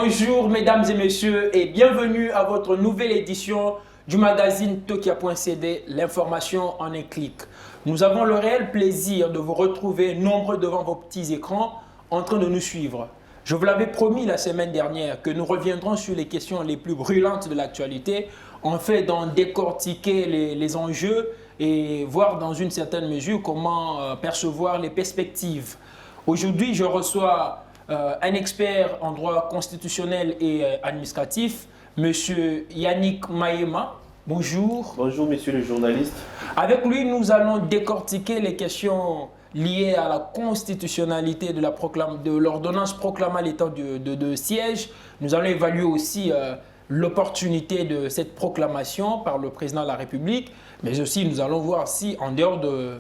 Bonjour mesdames et messieurs et bienvenue à votre nouvelle édition du magazine Tokia.cd, l'information en un clic. Nous avons le réel plaisir de vous retrouver nombreux devant vos petits écrans en train de nous suivre. Je vous l'avais promis la semaine dernière que nous reviendrons sur les questions les plus brûlantes de l'actualité, en fait d'en décortiquer les enjeux et voir dans une certaine mesure comment percevoir les perspectives. Aujourd'hui, je reçois un expert en droit constitutionnel et administratif, Monsieur Yannick Maïema. Bonjour. Bonjour, monsieur le journaliste. Avec lui, nous allons décortiquer les questions liées à la constitutionnalité de l'ordonnance proclamant l'état de siège. Nous allons évaluer aussi l'opportunité de cette proclamation par le président de la République, mais aussi nous allons voir si, en dehors de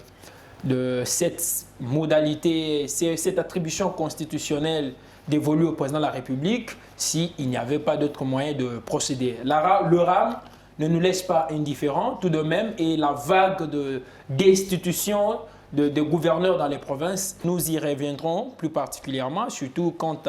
cette modalité, cette attribution constitutionnelle dévolue au président de la République, s'il n'y avait pas d'autre moyen de procéder. Le RAM ne nous laisse pas indifférents tout de même, et la vague de destitution de gouverneurs dans les provinces, nous y reviendrons plus particulièrement, surtout quant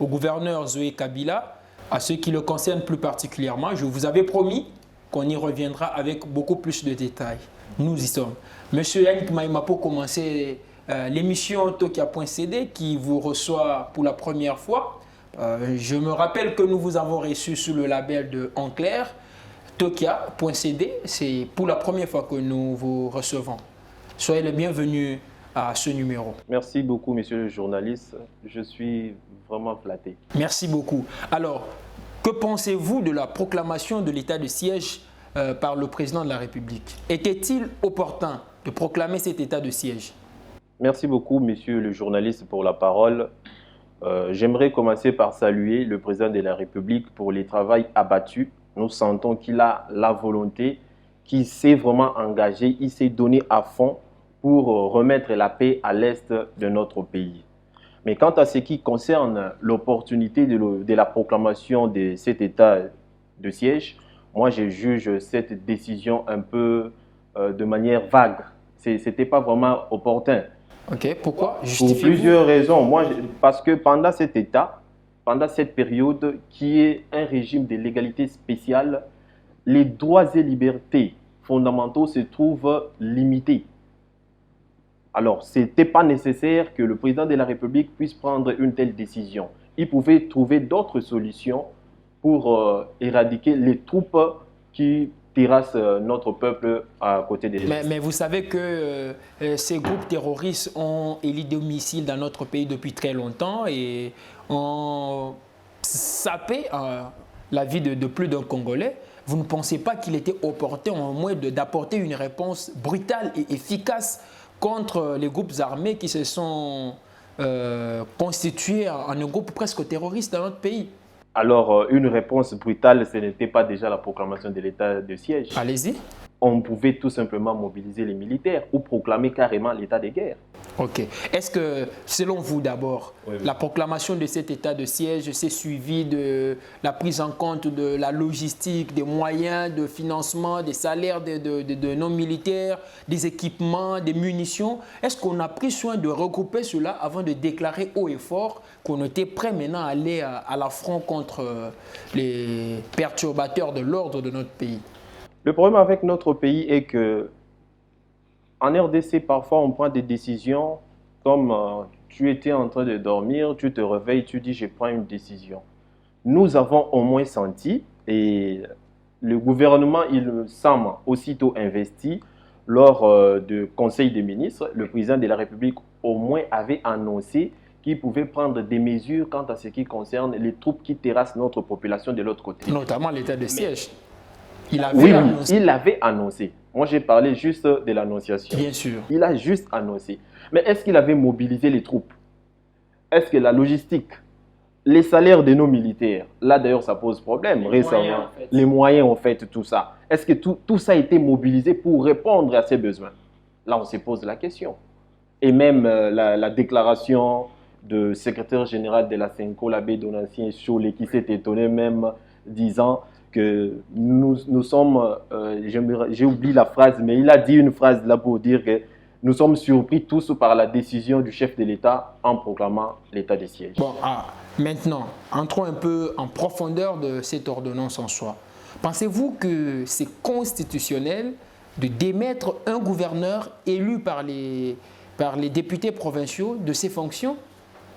au gouverneur Zoé Kabila, à ce qui le concerne plus particulièrement. Je vous avais promis qu'on y reviendra avec beaucoup plus de détails. Nous y sommes. Monsieur Yannick Maïema, pour commencer l'émission Tokia.cd qui vous reçoit pour la première fois. Je me rappelle que nous vous avons reçu sous le label de En Clair. Tokia.cd, c'est pour la première fois que nous vous recevons. Soyez le bienvenu à ce numéro. Merci beaucoup, monsieur le journaliste. Je suis vraiment flatté. Merci beaucoup. Alors, que pensez-vous de la proclamation de l'état de siège par le président de la République? Était-il opportun de proclamer cet état de siège? Merci beaucoup, monsieur le journaliste, pour la parole. J'aimerais commencer par saluer le président de la République pour le travail abattu. Nous sentons qu'il a la volonté, qu'il s'est vraiment engagé, il s'est donné à fond pour remettre la paix à l'est de notre pays. Mais quant à ce qui concerne l'opportunité de la proclamation de cet état de siège, moi je juge cette décision un peu de manière vague. Ce n'était pas vraiment opportun. Ok, pourquoi? Pour plusieurs raisons. Parce que pendant cet état, pendant cette période qui est un régime de légalité spéciale, les droits et libertés fondamentaux se trouvent limités. Alors, ce n'était pas nécessaire que le président de la République puisse prendre une telle décision. Il pouvait trouver d'autres solutions pour éradiquer les troupes qui terrassent notre peuple à côté des... Mais vous savez que ces groupes terroristes ont élu domicile dans notre pays depuis très longtemps et ont sapé la vie de plus d'un Congolais. Vous ne pensez pas qu'il était opportun au moins d'apporter une réponse brutale et efficace contre les groupes armés qui se sont constitués en un groupe presque terroriste dans notre pays? Alors, une réponse brutale, ce n'était pas déjà la proclamation de l'état de siège. Allez-y. On pouvait tout simplement mobiliser les militaires ou proclamer carrément l'état de guerre. Ok. Est-ce que, selon vous d'abord, la proclamation de cet état de siège s'est suivie de la prise en compte de la logistique, des moyens de financement, des salaires de nos militaires, des équipements, des munitions? Est-ce qu'on a pris soin de regrouper cela avant de déclarer haut et fort qu'on était prêt maintenant à aller à l'affront contre les perturbateurs de l'ordre de notre pays? Le problème avec notre pays est que en RDC, parfois, on prend des décisions comme tu étais en train de dormir, tu te réveilles, tu dis « je prends une décision ». Nous avons au moins senti, et le gouvernement, il semble aussitôt investi, lors du Conseil des ministres, le président de la République au moins avait annoncé qu'il pouvait prendre des mesures quant à ce qui concerne les troupes qui terrassent notre population de l'autre côté. Notamment l'état de siège. Il avait annoncé. Moi, j'ai parlé juste de l'annonciation. Bien sûr. Il a juste annoncé. Mais est-ce qu'il avait mobilisé les troupes? Est-ce que la logistique, les salaires de nos militaires, là d'ailleurs ça pose problème récemment, les moyens en fait, tout ça. Est-ce que tout ça a été mobilisé pour répondre à ces besoins? Là, on se pose la question. Et même la déclaration du secrétaire général de la Senko, l'abbé Donatien Cholé, qui s'est étonné même disant que nous sommes, j'ai oublié la phrase, mais il a dit une phrase là pour dire que nous sommes surpris tous par la décision du chef de l'État en proclamant l'état de siège. Bon, Maintenant, entrons un peu en profondeur de cette ordonnance en soi. Pensez-vous que c'est constitutionnel de démettre un gouverneur élu par les députés provinciaux de ses fonctions?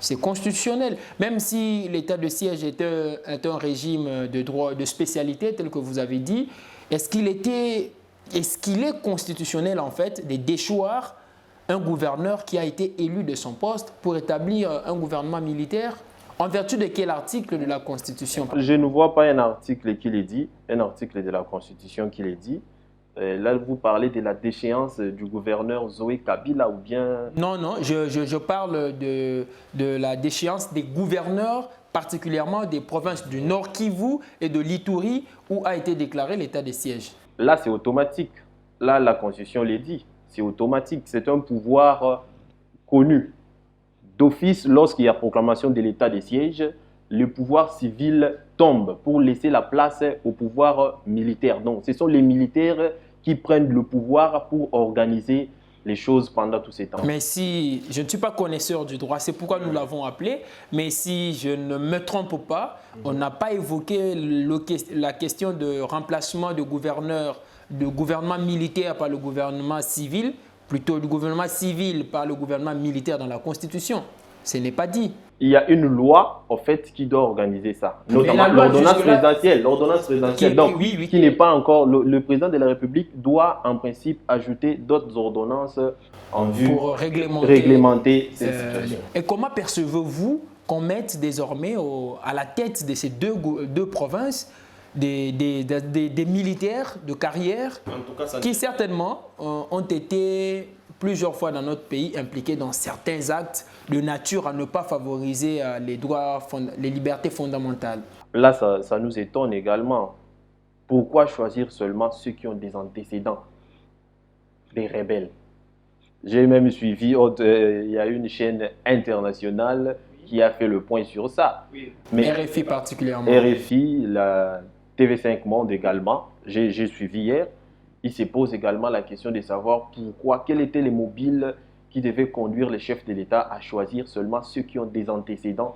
C'est constitutionnel. Même si l'état de siège est un régime de droit de spécialité, tel que vous avez dit, est-ce qu'il est constitutionnel en fait de déchoir un gouverneur qui a été élu de son poste pour établir un gouvernement militaire? En vertu de quel article de la Constitution? Je ne vois pas un article qui le dit, un article de la Constitution qui le dit. Là, vous parlez de la déchéance du gouverneur Zoé Kabila ou bien... Non, je parle de la déchéance des gouverneurs, particulièrement des provinces du Nord Kivu et de l'Ituri, où a été déclaré l'état de siège. Là, c'est automatique. Là, la Constitution le dit. C'est automatique. C'est un pouvoir connu. D'office, lorsqu'il y a proclamation de l'état de siège, le pouvoir civil tombe pour laisser la place au pouvoir militaire. Donc, ce sont les militaires qui prennent le pouvoir pour organiser les choses pendant tous ces temps. Mais si je ne suis pas connaisseur du droit, c'est pourquoi nous l'avons appelé, mais si je ne me trompe pas, on n'a pas évoqué la question de remplacement de gouvernement militaire par le gouvernement civil, plutôt du gouvernement civil par le gouvernement militaire dans la Constitution. Ce n'est pas dit. Il y a une loi, en fait, qui doit organiser ça. Notamment l'ordonnance présidentielle. L'ordonnance présidentielle, donc, qui n'est pas encore... Le président de la République doit, en principe, ajouter d'autres ordonnances en vue pour réglementer cette situation. Et comment percevez-vous qu'on mette désormais à la tête de ces deux provinces des militaires de carrière qui certainement ont été plusieurs fois dans notre pays impliqués dans certains actes de nature à ne pas favoriser les libertés fondamentales? Là, ça nous étonne également. Pourquoi choisir seulement ceux qui ont des antécédents, des rebelles? J'ai même suivi, il y a une chaîne internationale qui a fait le point sur ça. Oui. Mais RFI particulièrement. RFI, la TV5 Monde également, j'ai suivi hier. Il se pose également la question de savoir pourquoi, quels étaient les mobiles qui devaient conduire les chefs de l'État à choisir seulement ceux qui ont des antécédents,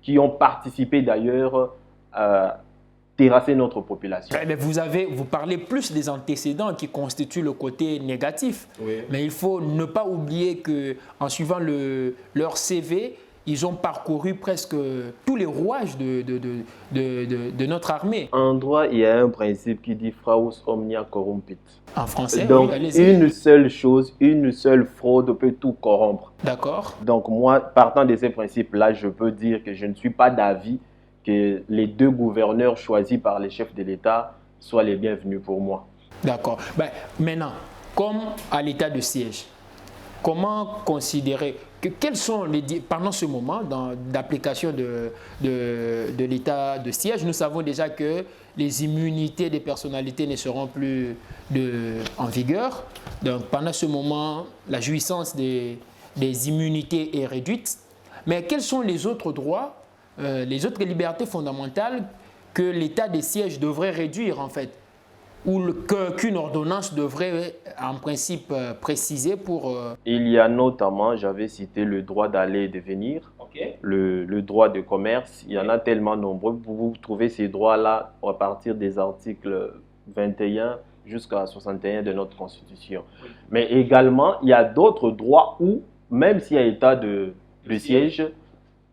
qui ont participé d'ailleurs à terrasser notre population. Mais vous parlez plus des antécédents qui constituent le côté négatif. Oui. Mais il faut ne pas oublier qu'en suivant leur CV, ils ont parcouru presque tous les rouages de notre armée. En droit, il y a un principe qui dit « Fraus omnia corrompit ». En français, donc, oui, allez-y. Une seule chose, une seule fraude peut tout corrompre. D'accord. Donc moi, partant de ces principes-là, je peux dire que je ne suis pas d'avis que les deux gouverneurs choisis par les chefs de l'État soient les bienvenus pour moi. D'accord. Maintenant, comme à l'état de siège, comment considérer quels sont pendant ce moment d'application de l'état de siège, nous savons déjà que les immunités des personnalités ne seront plus en vigueur. Donc pendant ce moment, la jouissance des immunités est réduite. Mais quels sont les autres droits, les autres libertés fondamentales que l'état de siège devrait réduire en fait, ou qu'une ordonnance devrait en principe préciser pour... Il y a notamment, j'avais cité le droit d'aller et de venir, le droit de commerce. Il y en a tellement nombreux. Vous trouvez ces droits-là à partir des articles 21 jusqu'à 61 de notre Constitution. Oui. Mais également, il y a d'autres droits où, même s'il y a état de siège,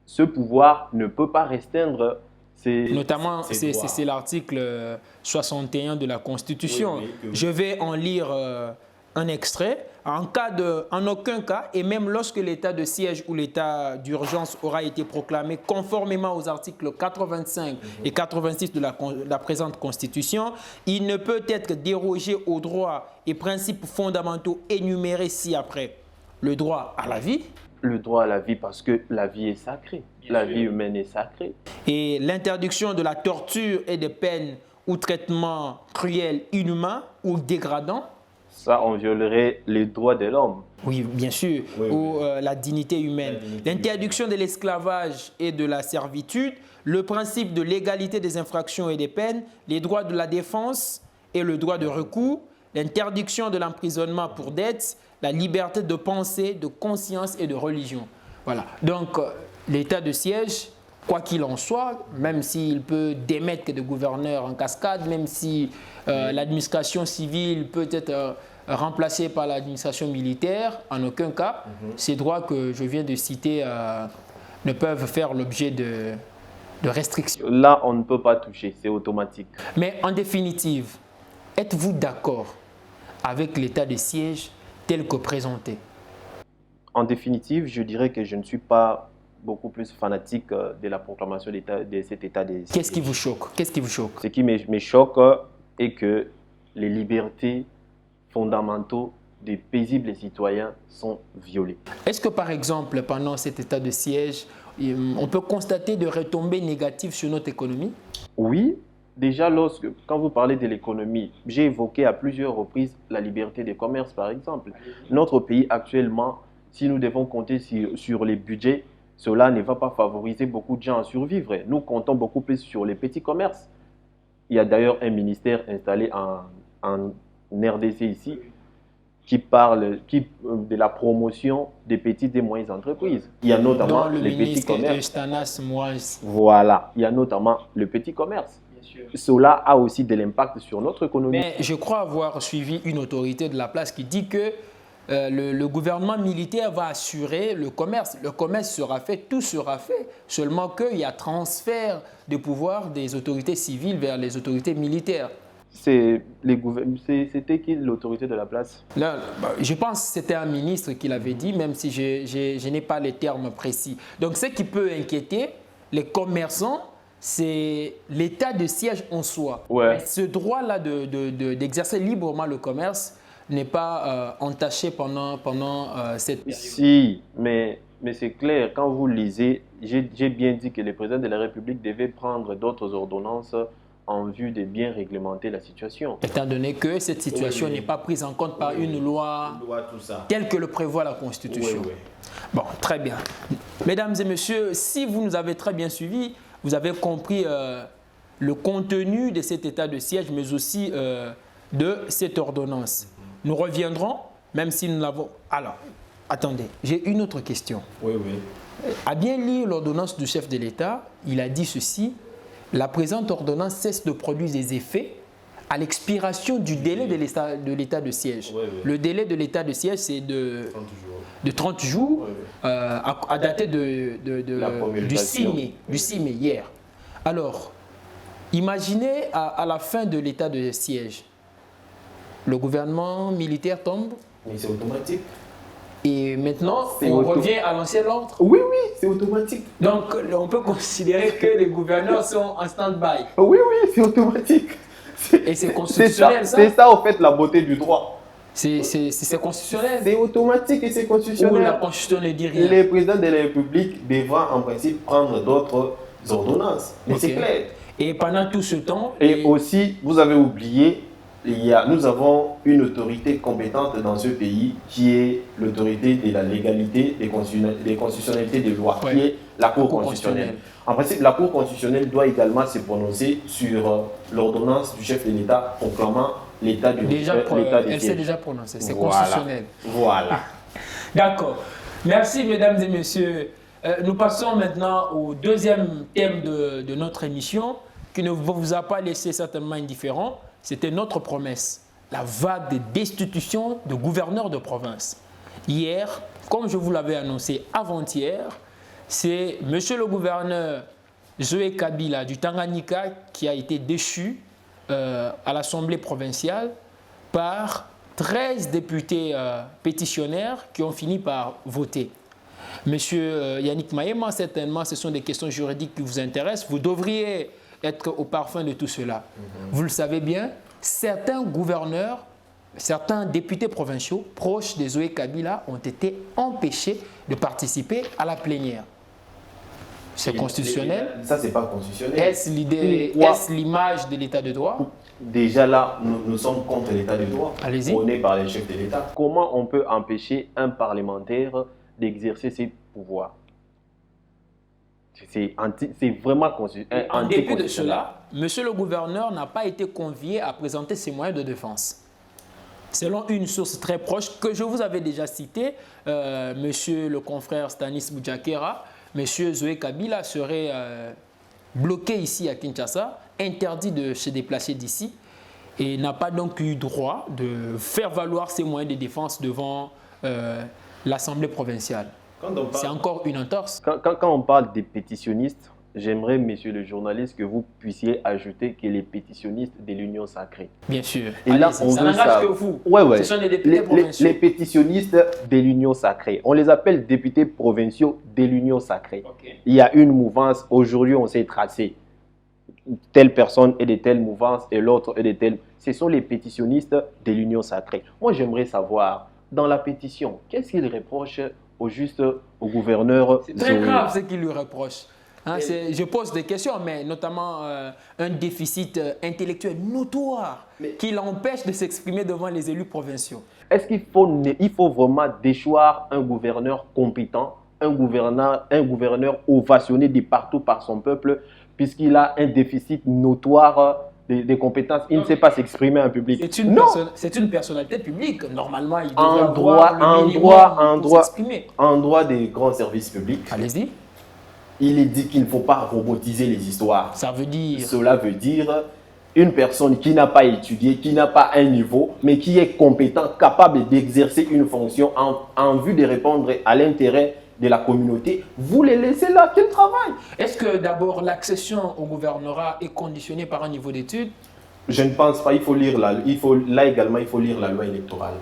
ce pouvoir ne peut pas restreindre. Notamment, c'est l'article 61 de la Constitution. Oui, je vais en lire un extrait. En aucun cas, et même lorsque l'état de siège ou l'état d'urgence aura été proclamé conformément aux articles 85 et 86 de la présente Constitution, il ne peut être dérogé aux droits et principes fondamentaux énumérés ci-après. Le droit à la vie. Le droit à la vie parce que la vie est sacrée. La vie humaine est sacrée. Et l'interdiction de la torture et des peines ou traitements cruels, inhumains ou dégradants. Ça, on violerait les droits de l'homme. Oui, bien sûr. Oui, ou la dignité humaine. L'interdiction de l'esclavage et de la servitude, le principe de l'égalité des infractions et des peines, les droits de la défense et le droit de recours, l'interdiction de l'emprisonnement pour dette, la liberté de pensée, de conscience et de religion. Voilà. Donc, l'état de siège, quoi qu'il en soit, même s'il peut démettre des gouverneurs en cascade, même si l'administration civile peut être remplacée par l'administration militaire, en aucun cas, ces droits que je viens de citer ne peuvent faire l'objet de restrictions. Là, on ne peut pas toucher, c'est automatique. Mais en définitive, êtes-vous d'accord avec l'état de siège tel que présenté? En définitive, je dirais que je ne suis pas beaucoup plus fanatique de la proclamation de cet état de siège. Qu'est-ce qui vous choque? Qu'est-ce qui vous choque? Ce qui me choque est que les libertés fondamentaux des paisibles citoyens sont violées. Est-ce que par exemple, pendant cet état de siège, on peut constater des retombées négatives sur notre économie? Oui, déjà quand vous parlez de l'économie, j'ai évoqué à plusieurs reprises la liberté de commerce par exemple. Notre pays actuellement, si nous devons compter sur les budgets, cela ne va pas favoriser beaucoup de gens à survivre. Nous comptons beaucoup plus sur les petits commerces. Il y a d'ailleurs un ministère installé en RDC ici qui parle de la promotion des petites et moyennes entreprises. Il y a notamment les petits commerces. Voilà, il y a notamment le petit commerce. Cela a aussi de l'impact sur notre économie. Mais je crois avoir suivi une autorité de la place qui dit que le gouvernement militaire va assurer le commerce. Le commerce sera fait, tout sera fait. Seulement qu'il y a transfert de pouvoir des autorités civiles vers les autorités militaires. C'était qui l'autorité de la place? Là, je pense que c'était un ministre qui l'avait dit, même si je n'ai pas les termes précis. Donc ce qui peut inquiéter les commerçants, c'est l'état de siège en soi. Ouais. Ce droit-là d'exercer librement le commerce n'est pas entaché pendant cette période. Si, mais c'est clair, quand vous lisez, j'ai bien dit que le président de la République devait prendre d'autres ordonnances en vue de bien réglementer la situation. Étant donné que cette situation n'est pas prise en compte par une loi telle que le prévoit la Constitution. Bon, très bien. Mesdames et messieurs, si vous nous avez très bien suivis, vous avez compris le contenu de cet état de siège, mais aussi de cette ordonnance. Nous reviendrons, même si nous l'avons... Alors, attendez, j'ai une autre question. Oui. À bien lire l'ordonnance du chef de l'État, il a dit ceci: la présente ordonnance cesse de produire des effets à l'expiration du délai de l'état de siège. Le délai de l'état de siège, c'est de 30 jours à dater du 6 mai, hier. Alors, imaginez à la fin de l'état de siège, le gouvernement militaire tombe. Mais c'est automatique. Et maintenant, on revient à l'ancien ordre. Oui, c'est automatique. Donc, on peut considérer que les gouverneurs sont en stand-by. Oui, c'est automatique. Et c'est constitutionnel, ça? C'est ça, en fait, la beauté du droit. C'est constitutionnel. C'est automatique et c'est constitutionnel. Ou la Constitution ne dit rien. Le président de la République devra, en principe, prendre d'autres ordonnances. Mais c'est clair. Et pendant tout ce temps... Et aussi, vous avez oublié... Nous avons une autorité compétente dans ce pays qui est l'autorité de la légalité des constitutionnalités des lois, qui est la Cour constitutionnelle. En principe, la Cour constitutionnelle doit également se prononcer sur l'ordonnance du chef de l'État proclamant l'état du siège. Elle s'est déjà prononcée, c'est constitutionnel. Voilà. D'accord. Merci mesdames et messieurs. Nous passons maintenant au deuxième thème de notre émission qui ne vous a pas laissé certainement indifférent. C'était notre promesse, la vague de destitution de gouverneurs de province. Hier, comme je vous l'avais annoncé avant-hier, c'est monsieur le gouverneur Zoé Kabila du Tanganyika qui a été déchu à l'Assemblée provinciale par 13 députés pétitionnaires qui ont fini par voter. Monsieur Yannick Maema, certainement, ce sont des questions juridiques qui vous intéressent. Vous devriez être au parfum de tout cela. Vous le savez bien, certains gouverneurs, certains députés provinciaux proches de Zoé Kabila ont été empêchés de participer à la plénière. C'est constitutionnel? Ça, c'est pas constitutionnel. Est-ce l'image de l'état de droit? Déjà là, nous sommes contre l'état de droit. Allez-y. Prôné par les chefs de l'État. Comment on peut empêcher un parlementaire d'exercer ses pouvoirs? C'est vraiment anticonstitutionnel. En dépit de cela, monsieur le gouverneur n'a pas été convié à présenter ses moyens de défense. Selon une source très proche que je vous avais déjà citée, monsieur le confrère Stanis Boujakera, M. Zoé Kabila serait bloqué ici à Kinshasa, interdit de se déplacer d'ici et n'a pas donc eu droit de faire valoir ses moyens de défense devant l'Assemblée provinciale. C'est encore une entorse. Quand on parle des pétitionnistes, j'aimerais, messieurs les journalistes, que vous puissiez ajouter que les pétitionnistes de l'Union sacrée. Bien sûr. Et là, on ça n'engage que vous. Ouais. Ce sont les députés provinciaux. Les pétitionnistes de l'Union sacrée. On les appelle députés provinciaux de l'Union sacrée. Okay. Il y a une mouvance. Aujourd'hui, on s'est tracé. Telle personne est de telle mouvance et l'autre est de telle. Ce sont les pétitionnistes de l'Union sacrée. Moi, j'aimerais savoir, dans la pétition, qu'est-ce qu'ils reprochent au gouverneur? C'est très grave ce qu'ils lui reprochent. Hein, je pose des questions, mais notamment un déficit intellectuel notoire qui l'empêche de s'exprimer devant les élus provinciaux. Est-ce qu'il faut vraiment déchoir un gouverneur compétent, un gouverneur ovationné de partout par son peuple, puisqu'il a un déficit notoire des compétences? Il ne sait pas s'exprimer en public. C'est une personnalité publique. Normalement, il devrait avoir le minimum pour s'exprimer. En droit des grands services publics, allez-y. Il est dit qu'il ne faut pas robotiser les histoires. Ça veut dire... Cela veut dire une personne qui n'a pas étudié, qui n'a pas un niveau, mais qui est compétent, capable d'exercer une fonction en vue de répondre à l'intérêt de la communauté, vous les laissez là, qu'ils travaillent. Est-ce que d'abord l'accession au gouvernorat est conditionnée par un niveau d'études? Je ne pense pas. Il faut lire là également, il faut lire la loi électorale.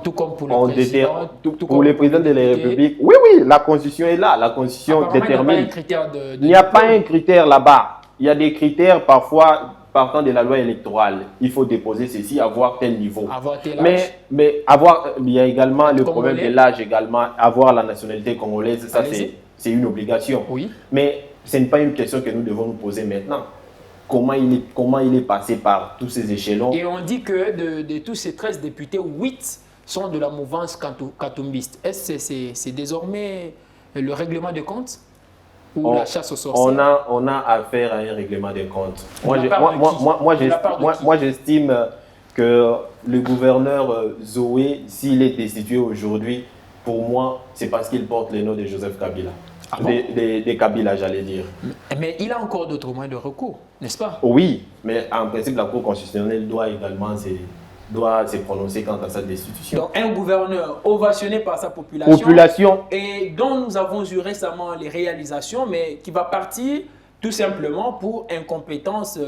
Tout comme pour le président. Pour les présidents de la République. Oui, la Constitution est là. La Constitution détermine. Il n'y a pas un critère là-bas. Il y a des critères parfois partant de la loi électorale. Il faut déposer ceci, avoir tel niveau. Avoir tel âge. Mais il y a également le problème de l'âge également. Avoir la nationalité congolaise, ça c'est une obligation. Oui. Mais ce n'est pas une question que nous devons nous poser maintenant. Comment il est passé par tous ces échelons? Et on dit que de tous ces 13 députés, 8 sont de la mouvance katumbiste. Est-ce que c'est désormais le règlement de compte ou la chasse aux sorcières? On a affaire à un règlement de compte. Moi, j'estime que le gouverneur Zoé, s'il est destitué aujourd'hui, pour moi, c'est parce qu'il porte le nom de Joseph Kabila. Ah bon? Des Kabila, j'allais dire. Mais il a encore d'autres moyens de recours, n'est-ce pas? Oui, mais en principe, la Cour constitutionnelle doit également se prononcer quant à sa destitution. Donc, un gouverneur ovationné par sa population et dont nous avons eu récemment les réalisations, mais qui va partir tout simplement pour incompétence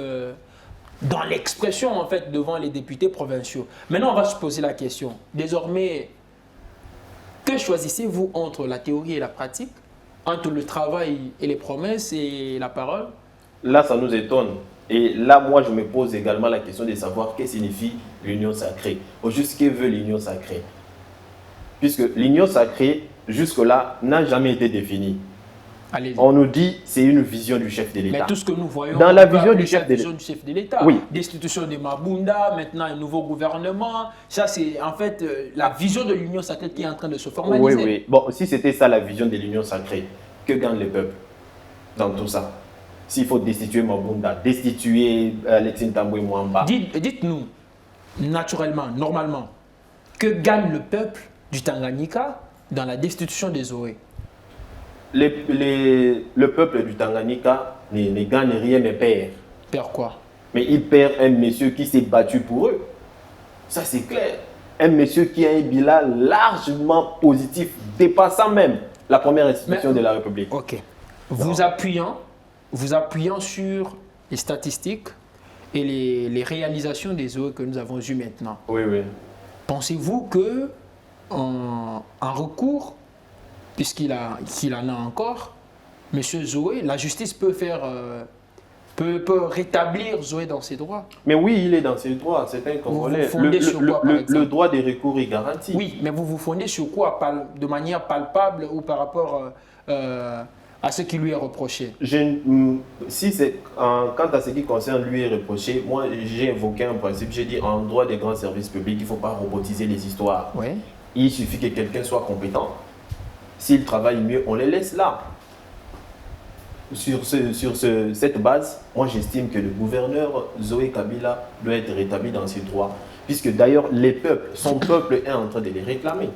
dans l'expression, en fait, devant les députés provinciaux. Maintenant, on va se poser la question. Désormais, que choisissez-vous entre la théorie et la pratique, entre le travail et les promesses et la parole? Là, ça nous étonne. Et là, moi, je me pose également la question de savoir ce que signifie l'union sacrée. Au juste, ce que veut l'union sacrée. Puisque l'union sacrée, jusque-là, n'a jamais été définie. On nous dit que c'est une vision du chef de l'État. Mais tout ce que nous voyons dans la vision du chef de l'État, oui. Destitution de Mabunda, maintenant un nouveau gouvernement, ça c'est en fait la vision de l'union sacrée qui est en train de se formaliser. Oui. Bon, si c'était ça la vision de l'union sacrée, que gagne le peuple dans tout ça? S'il faut destituer Mabunda, destituer Alexis Tamboué Mwamba. Dites-nous, naturellement, normalement, que gagne le peuple du Tanganyika dans la destitution des Zoé? Le peuple du Tanganyika ne gagne rien, mais perd. Perd quoi? Mais il perd un monsieur qui s'est battu pour eux. Ça, c'est clair. Un monsieur qui a un bilan largement positif, dépassant même la première institution de la République. Ok. Vous appuyant sur les statistiques et les réalisations des OE que nous avons eues maintenant. Oui. Pensez-vous que en recours, puisqu'il en a encore, M. Zoé, la justice peut rétablir Zoé dans ses droits? Mais oui, il est dans ses droits, c'est un Congolais. Le droit des recours est garanti. Oui, mais vous vous fondez sur quoi? De manière palpable ou par rapport à ce qui lui est reproché? Si c'est quant à ce qui concerne lui est reproché, moi j'ai évoqué un principe, j'ai dit en droit des grands services publics, il ne faut pas robotiser les histoires. Oui. Il suffit que quelqu'un soit compétent. S'il travaille mieux, on les laisse là. Sur cette base, moi j'estime que le gouverneur Zoé Kabila doit être rétabli dans ses droits. Puisque d'ailleurs, son peuple est en train de les réclamer.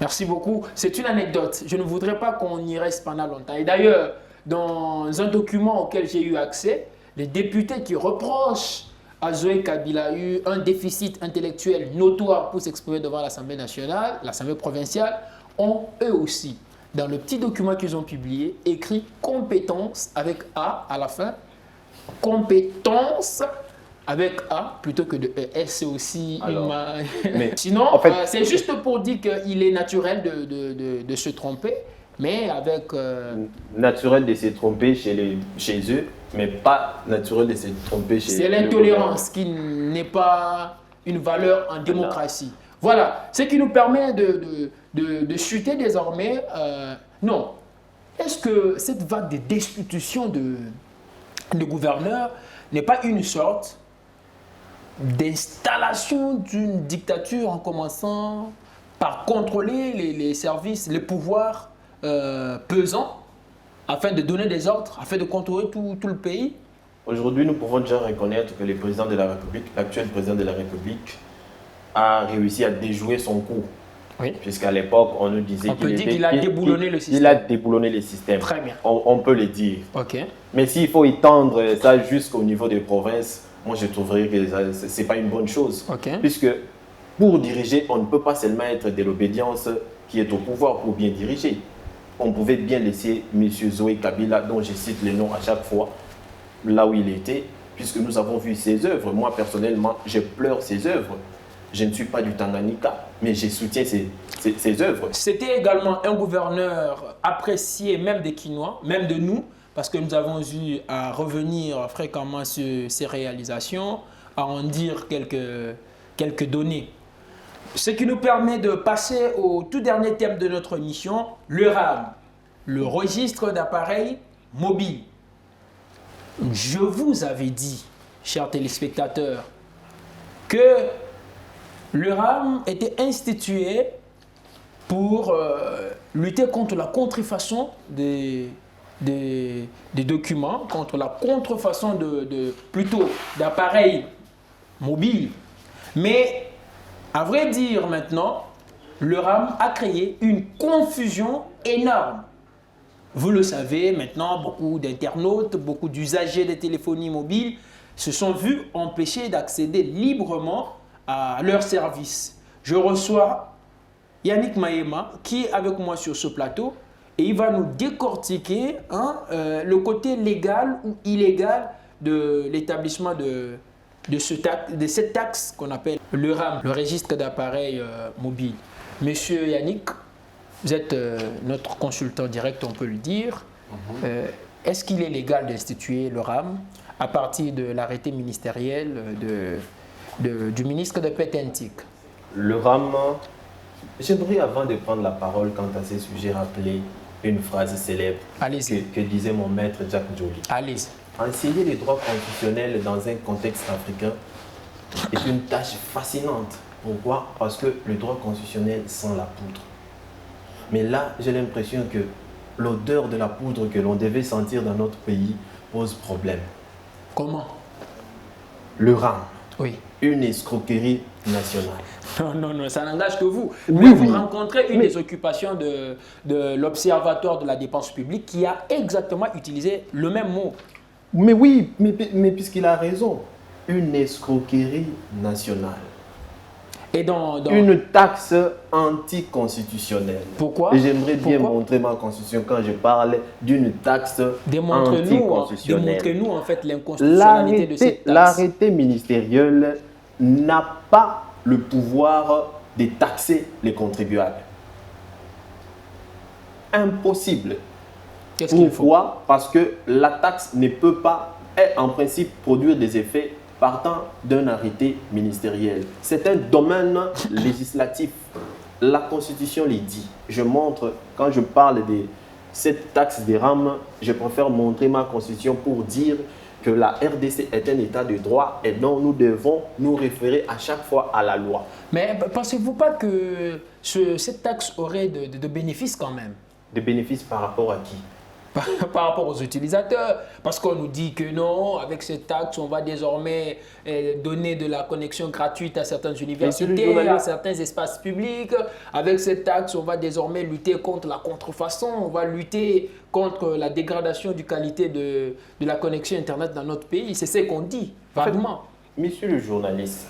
Merci beaucoup. C'est une anecdote. Je ne voudrais pas qu'on y reste pendant longtemps. Et d'ailleurs, dans un document auquel j'ai eu accès, les députés qui reprochent à Zoé Kabila eu un déficit intellectuel notoire pour s'exprimer devant l'Assemblée nationale, l'Assemblée provinciale, ont eux aussi, dans le petit document qu'ils ont publié, écrit compétence avec A à la fin. Compétence avec A plutôt que de ES, c'est aussi Alors, mais Sinon, en fait, c'est juste pour dire qu'il est naturel de se tromper, mais avec... naturel de se tromper chez eux, mais pas naturel de se tromper chez C'est le l'intolérance qui n'est pas une valeur en démocratie. Voilà, ce qui nous permet de chuter désormais. Non, est-ce que cette vague de destitution de gouverneurs n'est pas une sorte d'installation d'une dictature en commençant par contrôler les services, les pouvoirs pesants afin de donner des ordres, afin de contrôler tout le pays? Aujourd'hui, nous pouvons déjà reconnaître que le président de la République, l'actuel président de la République, a réussi à déjouer son coup. Oui. Puisqu'à l'époque, on nous disait qu'il a déboulonné le système. Il a déboulonné le système. Très bien. On peut le dire. Ok. Mais s'il faut étendre ça jusqu'au niveau des provinces, moi je trouverais que ce n'est pas une bonne chose. Ok. Puisque pour diriger, on ne peut pas seulement être de l'obédience qui est au pouvoir pour bien diriger. On pouvait bien laisser M. Zoé Kabila, dont je cite les noms à chaque fois, là où il était, puisque nous avons vu ses œuvres. Moi, personnellement, je pleure ses œuvres. Je ne suis pas du Tanganyika, mais je soutiens ses œuvres. C'était également un gouverneur apprécié même des Quinois, même de nous, parce que nous avons eu à revenir fréquemment sur ses réalisations, à en dire quelques données. Ce qui nous permet de passer au tout dernier thème de notre émission, le RAM, le registre d'appareils mobiles. Je vous avais dit, chers téléspectateurs, que le RAM était institué pour lutter contre la contrefaçon des documents, contre la contrefaçon plutôt d'appareils mobiles. Mais à vrai dire maintenant, le RAM a créé une confusion énorme. Vous le savez, maintenant, beaucoup d'internautes, beaucoup d'usagers de téléphonie mobile se sont vus empêchés d'accéder librement à leurs services. Je reçois Yannick Maema qui est avec moi sur ce plateau et il va nous décortiquer le côté légal ou illégal de l'établissement de cette taxe qu'on appelle le RAM, le registre d'appareils mobiles. Monsieur Yannick, vous êtes notre consultant direct, on peut le dire. Est-ce qu'il est légal d'instituer le RAM à partir de l'arrêté ministériel du ministre de Pétentique? Le RAM, j'aimerais avant de prendre la parole quant à ces sujets rappeler une phrase célèbre que disait mon maître Jacques Joly. Allez-y. Enseigner les droits constitutionnels dans un contexte africain est une tâche fascinante. Pourquoi? Parce que le droit constitutionnel sent la poudre. Mais là, j'ai l'impression que l'odeur de la poudre que l'on devait sentir dans notre pays pose problème. Comment? Le RAM. Oui. Une escroquerie nationale. Non, ça n'engage que vous. Oui, mais vous oui. rencontrez une des occupations de l'Observatoire de la dépense publique qui a exactement utilisé le même mot. Mais oui, mais puisqu'il a raison. Une escroquerie nationale. Et une taxe anticonstitutionnelle. Pourquoi? Et j'aimerais bien montrer ma constitution quand je parle d'une taxe anticonstitutionnelle. Démontrez-nous en fait l'inconstitutionnalité de cette taxe. L'arrêté ministériel n'a pas le pouvoir de taxer les contribuables. Impossible. Pourquoi? Parce que la taxe ne peut pas, en principe, produire des effets partant d'un arrêté ministériel. C'est un domaine législatif. La Constitution les dit. Je montre, quand je parle de cette taxe des RAM, je préfère montrer ma Constitution pour dire que la RDC est un état de droit et dont nous devons nous référer à chaque fois à la loi. Mais pensez-vous pas que cette taxe aurait de bénéfices quand même? Des bénéfices par rapport à qui? par rapport aux utilisateurs. Parce qu'on nous dit que non, avec cette taxe, on va désormais donner de la connexion gratuite à certaines universités, à certains espaces publics. Avec cette taxe, on va désormais lutter contre la contrefaçon, on va lutter contre la dégradation du qualité de la connexion Internet dans notre pays. C'est ce qu'on dit, vaguement. Monsieur le journaliste,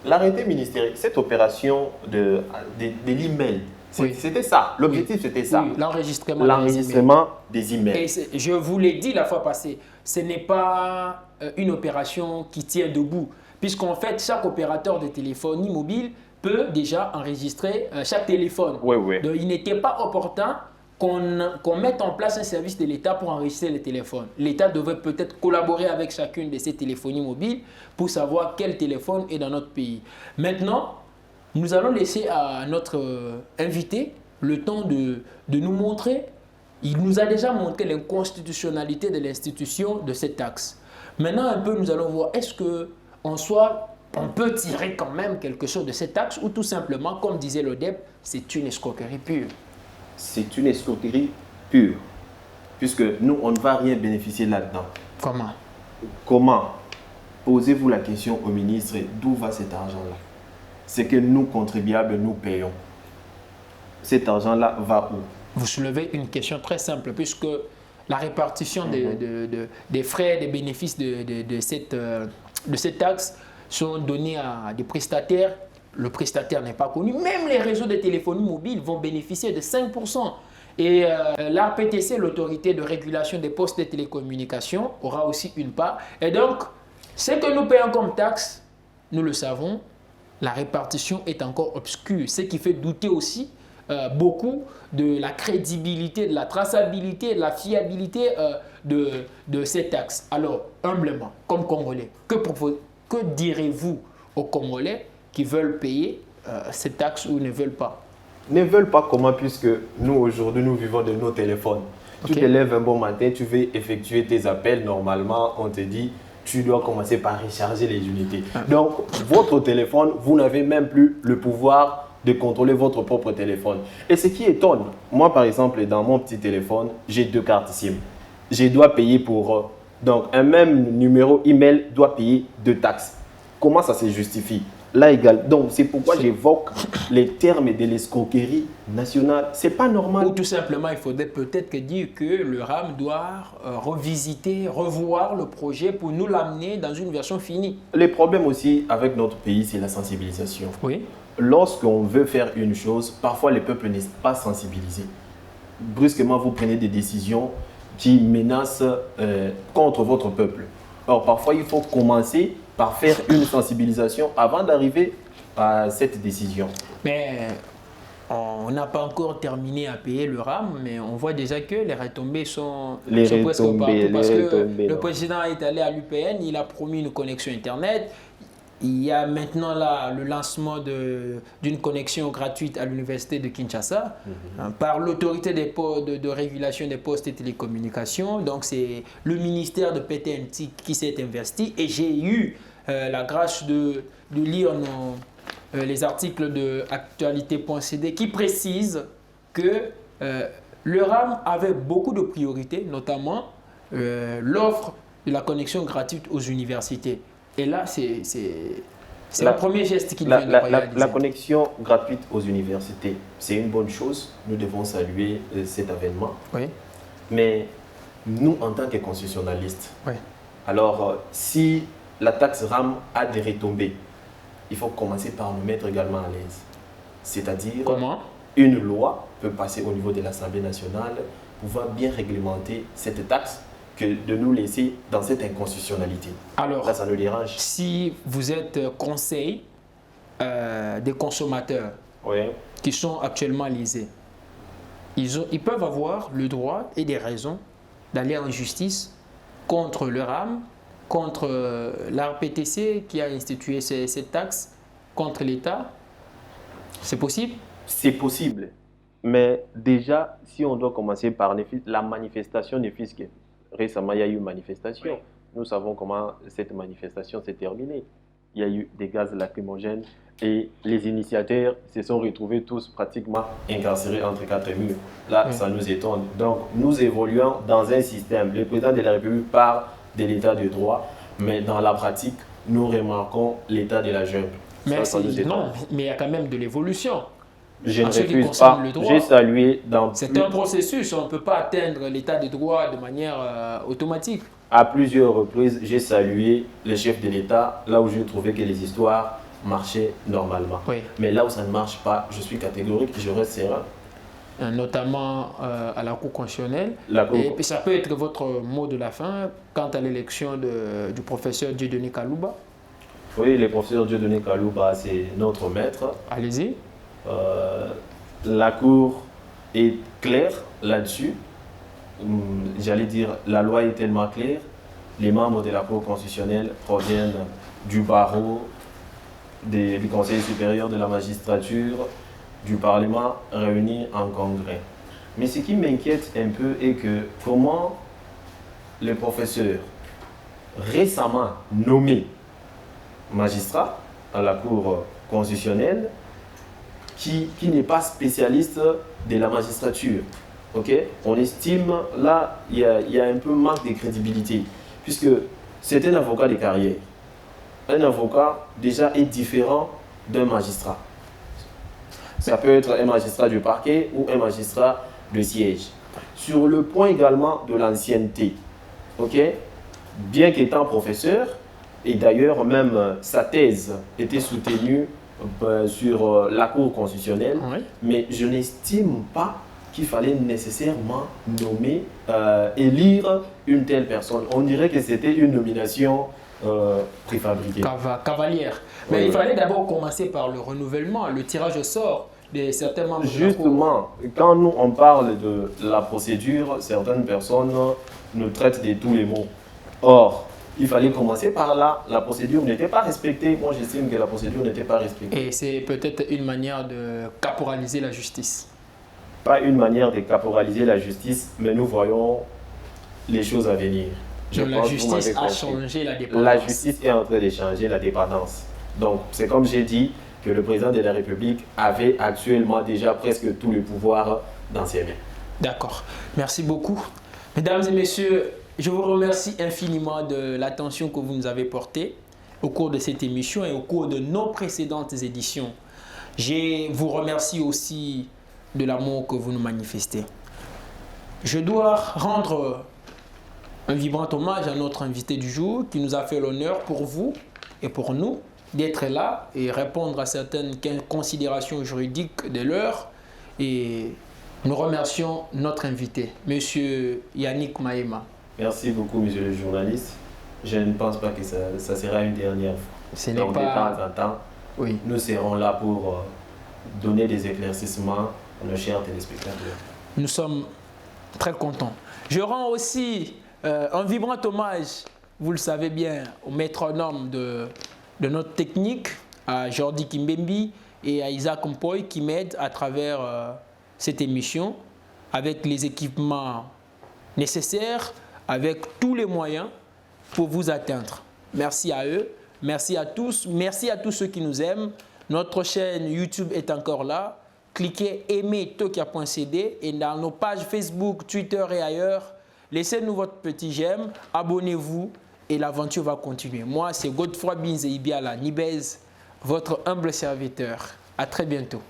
l'arrêté ministériel, cette opération de l'email, c'était ça. L'objectif, c'était ça. Oui, l'enregistrement des emails. Et je vous l'ai dit la fois passée, ce n'est pas une opération qui tient debout. Puisqu'en fait, chaque opérateur de téléphonie mobile peut déjà enregistrer chaque téléphone. Oui. Donc, il n'était pas opportun qu'on mette en place un service de l'État pour enregistrer les téléphones. L'État devrait peut-être collaborer avec chacune de ces téléphonies mobiles pour savoir quel téléphone est dans notre pays. Maintenant, nous allons laisser à notre invité le temps de nous montrer. Il nous a déjà montré l'inconstitutionnalité de l'institution de cette taxe. Maintenant, un peu, nous allons voir, est-ce qu'en soi, on peut tirer quand même quelque chose de cette taxe ou tout simplement, comme disait l'ODEP, c'est une escroquerie pure. C'est une escroquerie pure, puisque nous, on ne va rien bénéficier là-dedans. Comment? Posez-vous la question au ministre, d'où va cet argent-là? C'est que nous, contribuables, nous payons. Cet argent-là va où? Vous soulevez une question très simple, puisque la répartition des frais, des bénéfices de cette taxe sont donnés à des prestataires. Le prestataire n'est pas connu. Même les réseaux de téléphonie mobile vont bénéficier de 5%. Et l'ARPTC, l'autorité de régulation des postes de télécommunications, aura aussi une part. Et donc, ce que nous payons comme taxe, nous le savons, la répartition est encore obscure. Ce qui fait douter aussi beaucoup de la crédibilité, de la traçabilité, de la fiabilité de ces taxes. Alors, humblement, comme Congolais, que direz-vous aux Congolais qui veulent payer ces taxes ou ne veulent pas? Ne veulent pas comment, puisque nous, aujourd'hui, nous vivons de nos téléphones. Okay. Tu te lèves un bon matin, tu veux effectuer tes appels. Normalement, on te dit, tu dois commencer par recharger les unités. Donc, votre téléphone, vous n'avez même plus le pouvoir de contrôler votre propre téléphone. Et ce qui étonne, moi, par exemple, dans mon petit téléphone, j'ai 2 cartes SIM. Je dois payer pour... donc, un même numéro email doit payer 2 taxes. Comment ça se justifie? Là égal. Donc, c'est pourquoi j'évoque les termes de l'escroquerie nationale. C'est pas normal. Ou tout simplement, il faudrait peut-être dire que le RAM doit revisiter, revoir le projet pour nous l'amener dans une version finie. Les problèmes aussi avec notre pays, c'est la sensibilisation. Oui. Lorsqu'on veut faire une chose, parfois le peuple n'est pas sensibilisé. Brusquement, vous prenez des décisions qui menacent contre votre peuple. Or, parfois, il faut commencer par faire une sensibilisation avant d'arriver à cette décision. Mais on n'a pas encore terminé à payer le RAM, mais on voit déjà que les retombées sont presque partout. Parce que le président est allé à l'UPN, il a promis une connexion Internet. Il y a maintenant là le lancement d'une connexion gratuite à l'université de Kinshasa par l'autorité de régulation des postes et télécommunications. Donc c'est le ministère de PTNT qui s'est investi et j'ai eu la grâce de lire les articles de actualité.cd qui précisent que le RAM avait beaucoup de priorités, notamment l'offre de la connexion gratuite aux universités. Et là, c'est le premier geste qu'il vient de réaliser. La connexion gratuite aux universités, c'est une bonne chose. Nous devons saluer cet avènement. Oui. Mais nous, en tant que constitutionnalistes, oui. Alors si la taxe RAM a des retombées, il faut commencer par nous mettre également à l'aise. C'est-à-dire, comment? Une loi peut passer au niveau de l'Assemblée nationale pour pouvoir bien réglementer cette taxe que de nous laisser dans cette inconstitutionnalité. Alors, là, ça nous dérange. Si vous êtes conseil des consommateurs qui sont actuellement lésés, ils peuvent avoir le droit et des raisons d'aller en justice contre le RAM, contre l'ARPTC qui a institué cette taxe, contre l'État. C'est possible? C'est possible. Mais déjà, si on doit commencer par la manifestation des fiscs, récemment, il y a eu une manifestation. Oui. Nous savons comment cette manifestation s'est terminée. Il y a eu des gaz lacrymogènes, Et les initiateurs se sont retrouvés tous pratiquement incarcérés entre quatre murs. Là, ça nous étonne. Donc, nous évoluons dans un système. Le président de la République parle de l'état de droit, mais dans la pratique, nous remarquons l'état de la jungle. Mais ça nous étonne. Non, mais il y a quand même de l'évolution. Je ne refuse pas. J'ai salué dans... C'est un processus. On ne peut pas atteindre l'état de droit de manière automatique. À plusieurs reprises, j'ai salué le chef de l'État, là où j'ai trouvé que les histoires marchaient normalement. Oui. Mais là où ça ne marche pas, je suis catégorique, je reste serein. Notamment à la Cour constitutionnelle. Et puis ça peut être votre mot de la fin quant à l'élection du professeur Dieudonné Kalouba. Oui, le professeur Dieudonné Kalouba, c'est notre maître. Allez-y. La Cour est claire là-dessus. J'allais dire, la loi est tellement claire. Les membres de la Cour constitutionnelle proviennent du barreau, du Conseil supérieur de la magistrature, du Parlement réuni en congrès. Mais ce qui m'inquiète un peu est que comment le professeur récemment nommé magistrat à la Cour constitutionnelle qui n'est pas spécialiste de la magistrature. Okay? On estime, là, il y a un peu manque de crédibilité, puisque c'est un avocat de carrière. Un avocat, déjà, est différent d'un magistrat. Ça peut être un magistrat du parquet ou un magistrat de siège. Sur le point également de l'ancienneté, okay? Bien qu'étant professeur, et d'ailleurs même sa thèse était soutenue sur la Cour constitutionnelle, oui. Mais je n'estime pas qu'il fallait nécessairement nommer, élire une telle personne. On dirait que c'était une nomination préfabriquée. Cavalière. Mais oui, il fallait d'abord commencer par le renouvellement, le tirage au sort de certains membres. Justement, quand nous on parle de la procédure, certaines personnes nous traitent de tous les mots. Or, il fallait commencer par là. La procédure n'était pas respectée. Moi, j'estime que la procédure n'était pas respectée. Et c'est peut-être une manière de caporaliser la justice. Pas une manière de caporaliser la justice, mais nous voyons les choses à venir. La justice a changé la dépendance. La justice est en train de changer la dépendance. Donc, c'est comme j'ai dit que le président de la République avait actuellement déjà presque tout le pouvoir dans ses mains. D'accord. Merci beaucoup. Mesdames et messieurs, je vous remercie infiniment de l'attention que vous nous avez portée au cours de cette émission et au cours de nos précédentes éditions. Je vous remercie aussi de l'amour que vous nous manifestez. Je dois rendre un vibrant hommage à notre invité du jour qui nous a fait l'honneur pour vous et pour nous d'être là et répondre à certaines considérations juridiques de l'heure. Et nous remercions notre invité, M. Yannick Mahema. Merci beaucoup, monsieur le journaliste. Je ne pense pas que ça sera une dernière fois. Ce n'est pas... De temps en temps, oui. Nous serons là pour donner des éclaircissements à nos chers téléspectateurs. Nous sommes très contents. Je rends aussi un vibrant hommage, vous le savez bien, au métronome de notre technique, à Jordi Kimbembi et à Isaac Mpoy qui m'aident à travers cette émission avec les équipements nécessaires, avec tous les moyens pour vous atteindre. Merci à eux, merci à tous ceux qui nous aiment. Notre chaîne YouTube est encore là. Cliquez, aimez Tokia.cd et dans nos pages Facebook, Twitter et ailleurs, laissez-nous votre petit j'aime, abonnez-vous et l'aventure va continuer. Moi, c'est Godefroy Binze Ibiala Nibez, votre humble serviteur. À très bientôt.